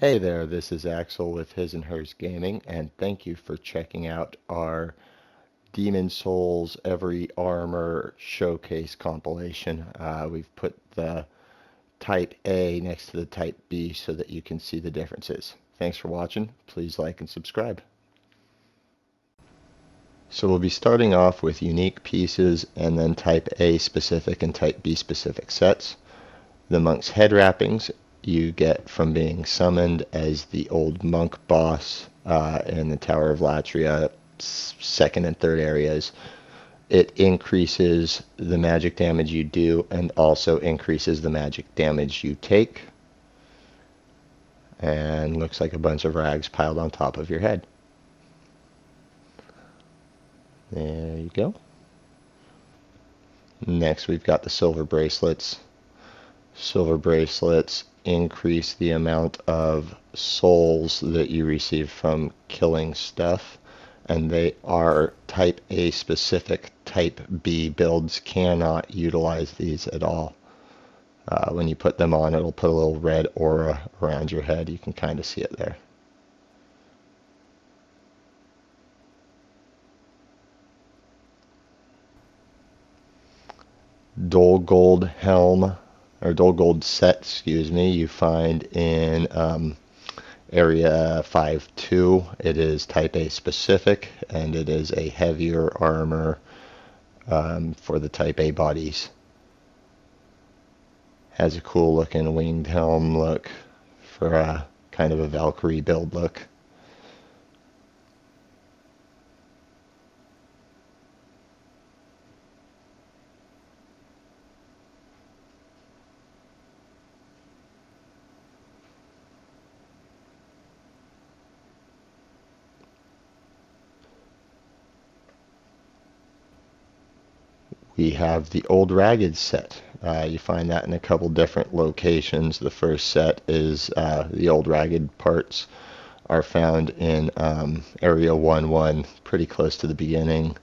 Hey there, this is Axel with His and Hers Gaming, and thank you for checking out our Demon Souls Every Armor Showcase compilation. We've put the Type A next to the Type B so that you can see the differences. Thanks for watching. Please like and subscribe. So we'll be starting off with unique pieces and then Type A specific and Type B specific sets. The monk's head wrappings you get from being summoned as the old monk boss in the Tower of Latria, second and third areas. It increases the magic damage you do and also increases the magic damage you take. And looks like a bunch of rags piled on top of your head. There you go. Next we've got the silver bracelets. Silver bracelets increase the amount of souls that you receive from killing stuff, and they are Type A specific. Type B builds cannot utilize these at all. When you put them on, it'll put a little red aura around your head. You can kind of see it there. Dole Gold Helm, or Dole Gold Set, excuse me, you find in Area 5-2. It is Type A specific, and it is a heavier armor for the Type A bodies. Has a cool looking winged helm look for a kind of a Valkyrie build look. We have the old Raggedy Set. You find that in a couple different locations. The first set is the old ragged parts are found in Area 1-1, pretty close to the beginning.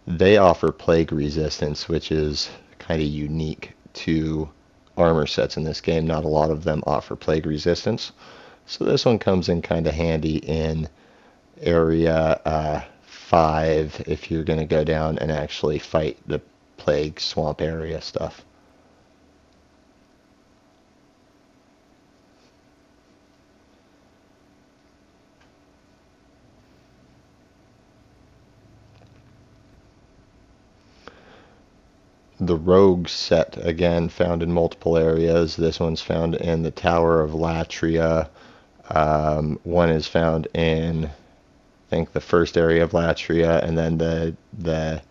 They offer plague resistance, which is kind of unique to armor sets in this game. Not a lot of them offer plague resistance. So this one comes in kind of handy in Area 5 if you're going to go down and actually fight the plague swamp area stuff. The Rogue Set, again, found in multiple areas. This one's found in the Tower of Latria. One is found in, I think, the first area of Latria, and then the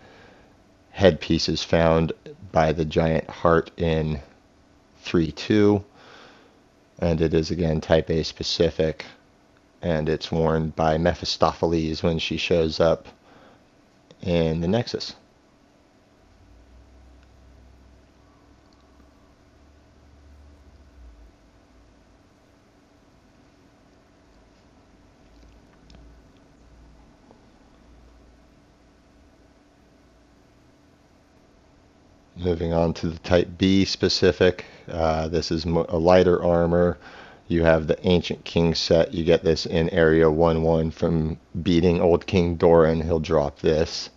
headpiece is found by the giant heart in 3-2, and it is again Type A specific, and it's worn by Mephistopheles when she shows up in the Nexus. Moving on to the Type B specific, this is a lighter armor. You have the Ancient King set. You get this in Area 1-1 from beating Old King Doran. He'll drop this.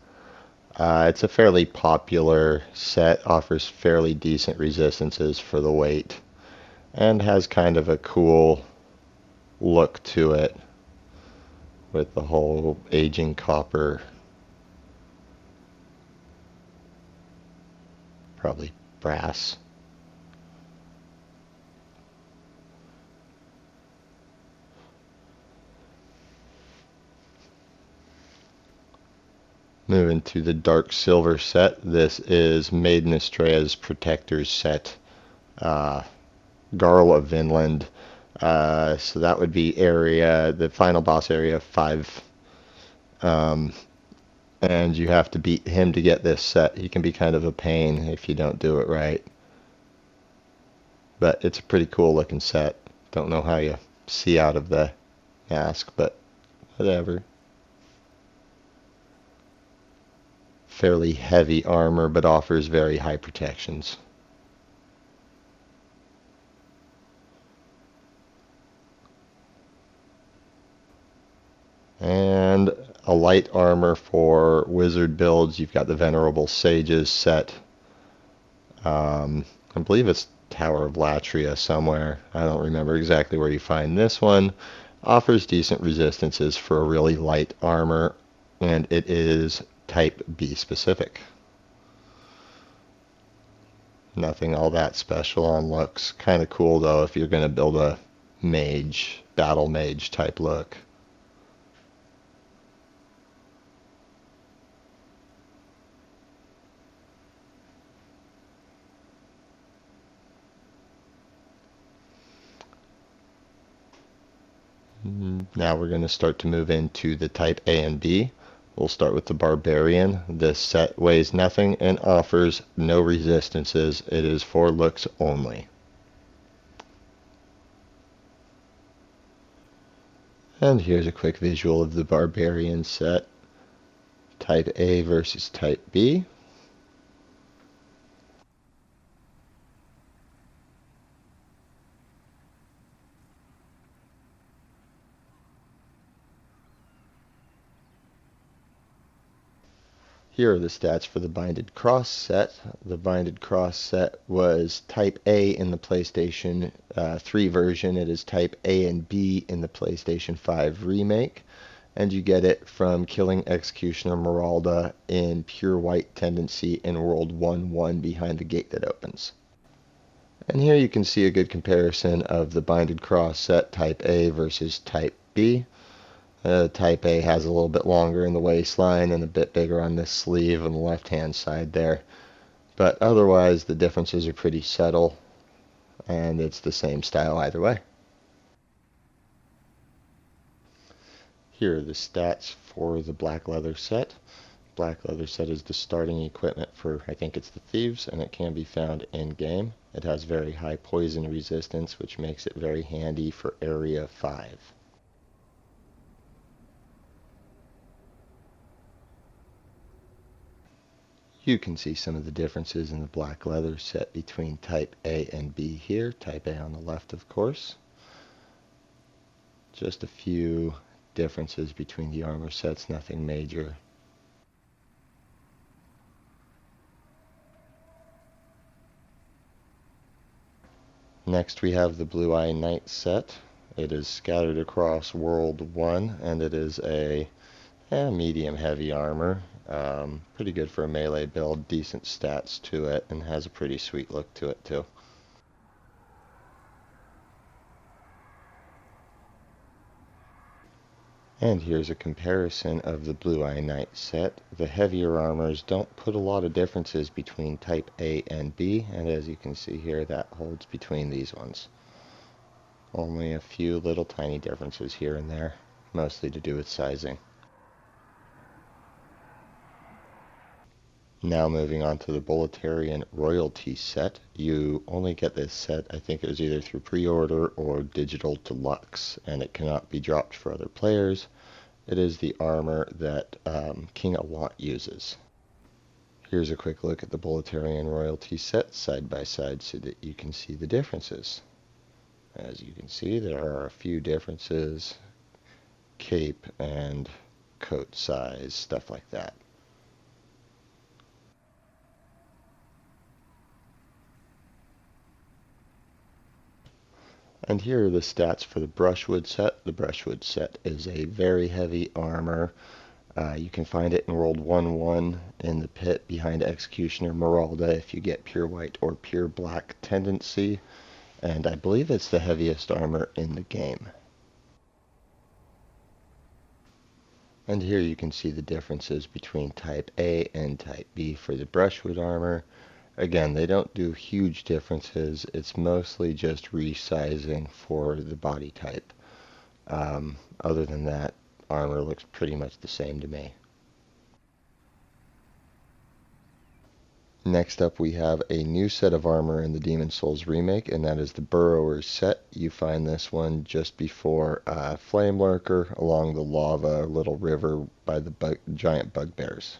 It's a fairly popular set, offers fairly decent resistances for the weight, and has kind of a cool look to it with the whole aging copper, probably brass. Moving to the dark silver set, this is Maiden Estrea's Protector's Set, Garl of Vinland. So that would be the final boss area 5. And you have to beat him to get this set. He can be kind of a pain if you don't do it right. But it's a pretty cool looking set. Don't know how you see out of the mask, but whatever. Fairly heavy armor, but offers very high protections. And a light armor for wizard builds. You've got the Venerable Sages set. I believe it's Tower of Latria somewhere. I don't remember exactly where you find this one. Offers decent resistances for a really light armor, and it is type B specific. Nothing all that special on looks. Kind of cool though if you're going to build a mage, battle mage type look. Now we're going to start to move into the type A and B. We'll start with the Barbarian. This set weighs nothing and offers no resistances. It is for looks only. And here's a quick visual of the Barbarian set. Type A versus Type B. Here are the stats for the Binded Cross set. The Binded Cross set was Type A in the PlayStation 3 version. It is Type A and B in the PlayStation 5 Remake. And you get it from killing Executioner Meralda in Pure White Tendency in World 1-1 behind the gate that opens. And here you can see a good comparison of the Binded Cross set Type A versus Type B. Type A has a little bit longer in the waistline and a bit bigger on this sleeve on the left hand side there. But otherwise the differences are pretty subtle and it's the same style either way. Here are the stats for the Black Leather set. Black Leather set is the starting equipment for, I think it's the Thieves, and it can be found in game. It has very high poison resistance, which makes it very handy for Area 5. You can see some of the differences in the Black Leather set between Type A and B here. Type A on the left, of course. Just a few differences between the armor sets, nothing major. Next we have the Blue Eye Knight set. It is scattered across World 1 and it is a medium heavy armor. Pretty good for a melee build, decent stats to it, and has a pretty sweet look to it too. And here's a comparison of the Blue Eye Knight set. The heavier armors don't put a lot of differences between Type A and B, and as you can see here, that holds between these ones. Only a few little tiny differences here and there, mostly to do with sizing. Now moving on to the Bulletarian Royalty set. You only get this set, I think it was either through pre-order or digital deluxe, and it cannot be dropped for other players. It is the armor that King Allant uses. Here's a quick look at the Bulletarian Royalty set side by side so that you can see the differences. As you can see, there are a few differences, cape and coat size, stuff like that. And here are the stats for the Brushwood set. The Brushwood set is a very heavy armor. You can find it in World 1-1 in the pit behind Executioner Meralda if you get Pure White or Pure Black Tendency. And I believe it's the heaviest armor in the game. And here you can see the differences between Type A and Type B for the Brushwood armor. Again, they don't do huge differences. It's mostly just resizing for the body type. Other than that, armor looks pretty much the same to me. Next up we have a new set of armor in the Demon Souls remake, and that is the Burrower Set. You find this one just before Flame Lurker along the lava little river by the giant bugbears.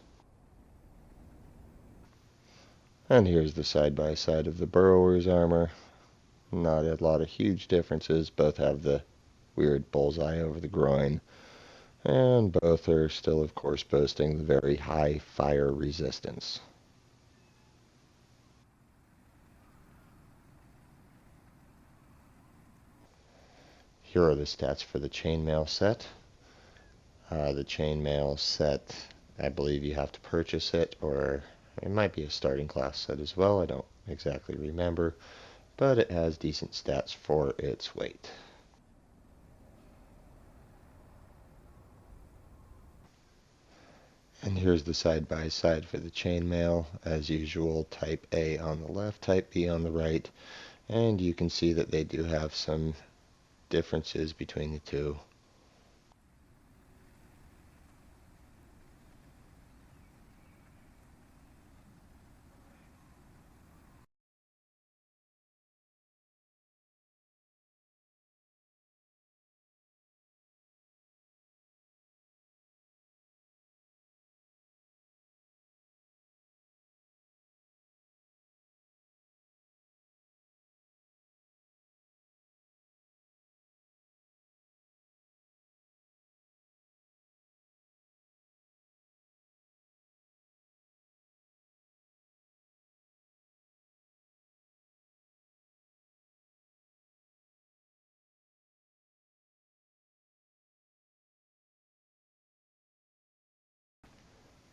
And here's the side-by-side of the Burrower's armor. Not a lot of huge differences. Both have the weird bullseye over the groin. And both are still, of course, boasting the very high fire resistance. Here are the stats for the chainmail set. The chainmail set, I believe you have to purchase it, or it might be a starting class set as well. I don't exactly remember, but it has decent stats for its weight. And here's the side-by-side for the chainmail. As usual, type A on the left, type B on the right, and you can see that they do have some differences between the two.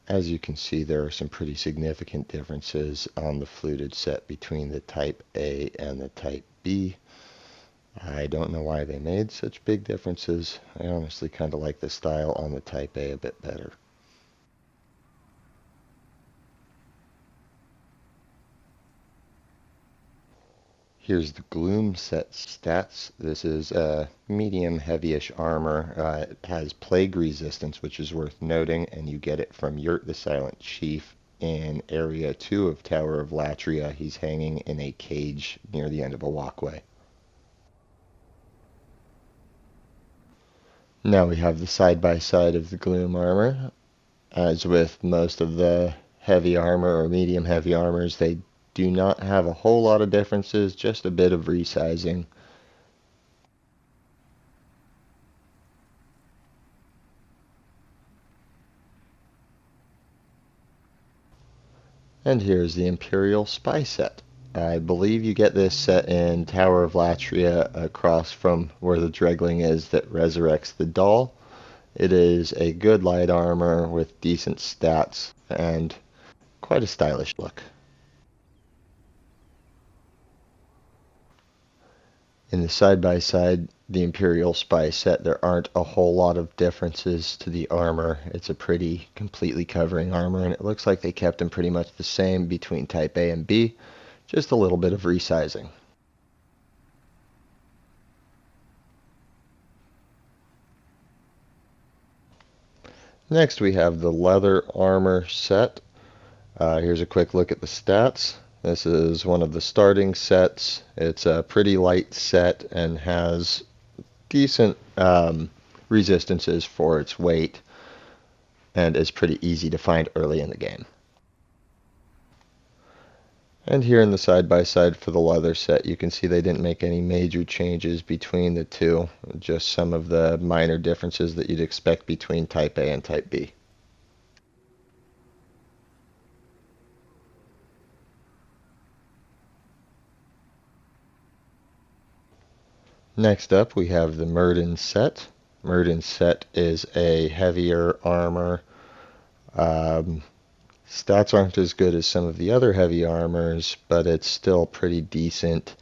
As you can see, there are some pretty significant differences on the fluted set between the Type A and the Type B. I don't know why they made such big differences. I honestly kind of like the style on the Type A a bit better. Here's the Gloom Set stats. This is a medium heavyish armor. It has plague resistance, which is worth noting, and you get it from Yurt the Silent Chief in Area 2 of Tower of Latria. He's hanging in a cage near the end of a walkway. Now we have the side-by-side of the Gloom armor. As with most of the heavy armor or medium heavy armors, they do not have a whole lot of differences, just a bit of resizing. And here's the Imperial Spy Set. I believe you get this set in Tower of Latria across from where the Dregling is that resurrects the Dole. It is a good light armor with decent stats and quite a stylish look. In the side-by-side, the Imperial Spy Set, there aren't a whole lot of differences to the armor. It's a pretty completely covering armor, and it looks like they kept them pretty much the same between Type A and B, just a little bit of resizing. Next we have the leather armor set. Here's a quick look at the stats. This is one of the starting sets. It's a pretty light set and has decent resistances for its weight, and is pretty easy to find early in the game. And here in the side-by-side for the leather set, you can see they didn't make any major changes between the two, just some of the minor differences that you'd expect between Type A and Type B. Next up, we have the Mirdan Set. Mirdan Set is a heavier armor. Stats aren't as good as some of the other heavy armors, but it's still pretty decent,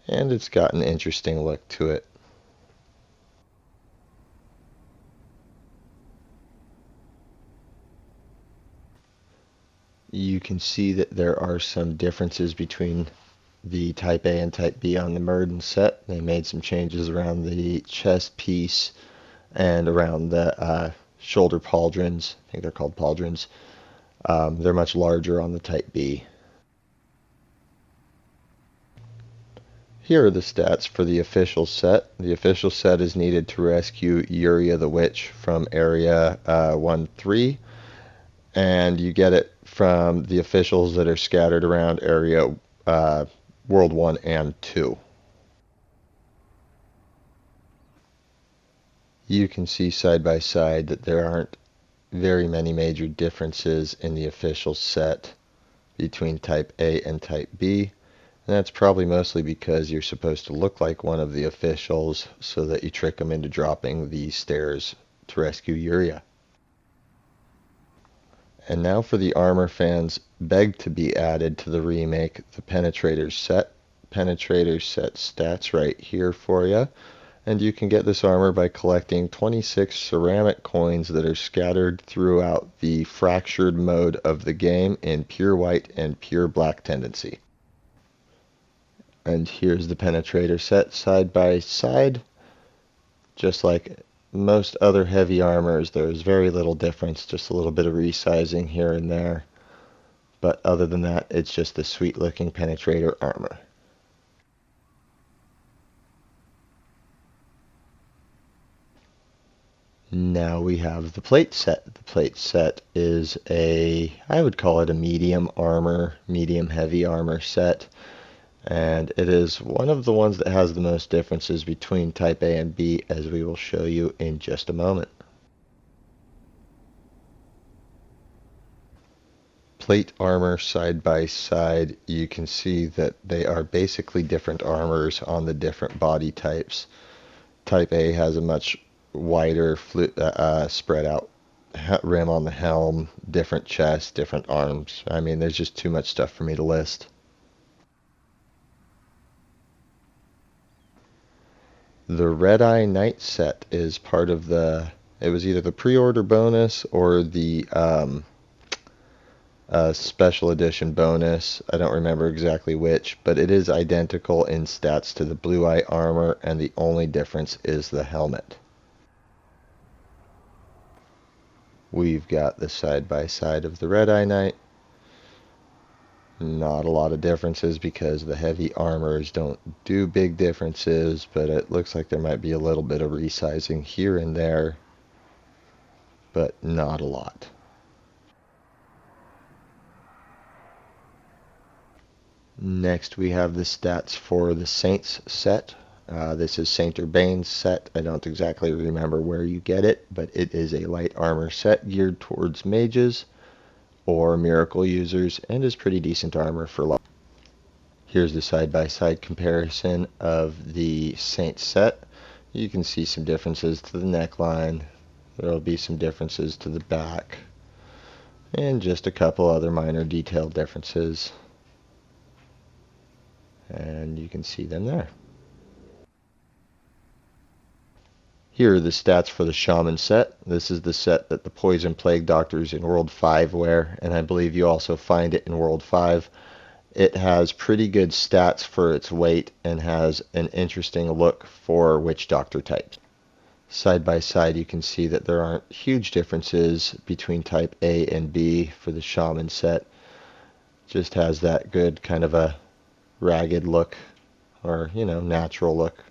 and it's got an interesting look to it. You can see that there are some differences between the Type A and Type B on the Mirdan set. They made some changes around the chest piece and around the shoulder pauldrons. I think they're called pauldrons. They're much larger on the Type B. Here are the stats for the official set. The official set is needed to rescue Yuria the Witch from Area 1-3, and you get it from the officials that are scattered around Area World 1 and 2. You can see side by side that there aren't very many major differences in the official set between Type A and Type B, and that's probably mostly because you're supposed to look like one of the officials so that you trick them into dropping the stairs to rescue Yuria. And now for the armor fans beg to be added to the remake, the Penetrator Set. Penetrator Set stats right here for you. And you can get this armor by collecting 26 ceramic coins that are scattered throughout the fractured mode of the game in pure white and pure black tendency. And here's the Penetrator Set side by side. Just like most other heavy armors, there's very little difference, just a little bit of resizing here and there. But other than that, it's just the sweet looking Penetrator armor. Now we have the plate set. The plate set is I would call it a medium armor, medium heavy armor set. And it is one of the ones that has the most differences between Type A and B, as we will show you in just a moment. Plate armor side by side, you can see that they are basically different armors on the different body types. Type A has a much wider spread out rim on the helm, different chest, different arms. I mean, there's just too much stuff for me to list. The Red Eye Knight set is part of it was either the pre-order bonus or the special edition bonus. I don't remember exactly which, but it is identical in stats to the Blue Eye armor, and the only difference is the helmet. We've got the side by side of the Red Eye Knight. Not a lot of differences because the heavy armors don't do big differences, but it looks like there might be a little bit of resizing here and there, but not a lot. Next we have the stats for the Saints set. This is Saint Urbain's set. I don't exactly remember where you get it, but it is a light armor set geared towards mages or miracle users, and is pretty decent armor for life. Here's the side-by-side comparison of the Saint set. You can see some differences to the neckline. There will be some differences to the back, and just a couple other minor detail differences. And you can see them there. Here are the stats for the Shaman set. This is the set that the Poison Plague Doctors in World 5 wear, and I believe you also find it in World 5. It has pretty good stats for its weight and has an interesting look for Witch Doctor type. Side by side you can see that there aren't huge differences between Type A and B for the Shaman set. Just has that good kind of a ragged look, or natural look.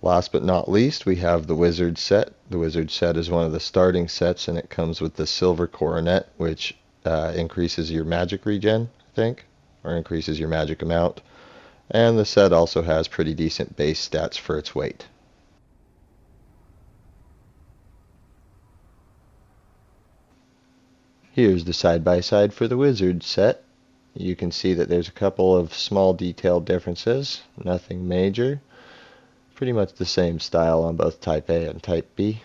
Last but not least, we have the Wizard Set. The Wizard Set is one of the starting sets, and it comes with the Silver Coronet, which increases your magic regen, I think, or increases your magic amount. And the set also has pretty decent base stats for its weight. Here's the side-by-side for the Wizard Set. You can see that there's a couple of small detail differences, nothing major. Pretty much the same style on both Type A and Type B.